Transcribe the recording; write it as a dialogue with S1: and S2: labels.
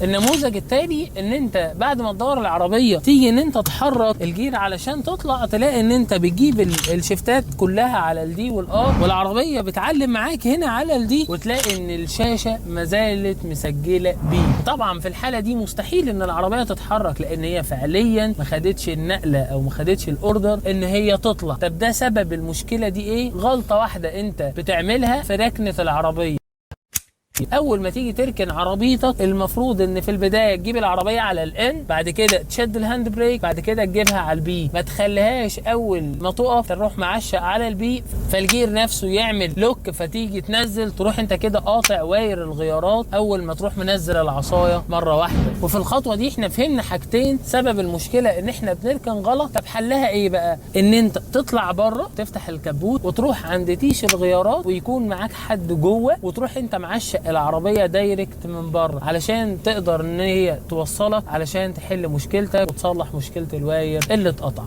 S1: النموذج التاني ان انت بعد ما تدور العربيه تيجي ان انت تحرك الجير علشان تطلع، تلاقي ان انت بتجيب الشفتات كلها على الدي والار، والعربيه بتعلم معاك هنا على الدي، وتلاقي ان الشاشه ما زالت مسجله بي. طبعا في الحاله دي مستحيل ان العربيه تتحرك، لان هي فعليا ما خدتش النقله او ما خدتش الاوردر ان هي تطلع. طب ده سبب المشكله دي ايه؟ غلطه واحده انت بتعملها في ركنه العربيه. اول ما تيجي تركن عربيتك المفروض ان في البدايه تجيب العربيه على الان، بعد كده تشد الهاند بريك، بعد كده تجيبها على البي. ما تخليهاش اول ما تقف تروح معشق على البي فالجير نفسه يعمل لوك، فتيجي تنزل تروح انت كده قاطع واير الغيارات اول ما تروح منزل العصايه مره واحده. وفي الخطوه دي احنا فهمنا حاجتين سبب المشكله ان احنا بنركن غلط. طب حلها ايه بقى؟ ان انت تطلع بره، تفتح الكبوت وتروح عند تيش الغيارات ويكون معاك حد جوه، وتروح انت معشق العربيه دايركت من بره علشان تقدر ان هي توصلك علشان تحل مشكلتك وتصلح مشكله الواير اللي اتقطع.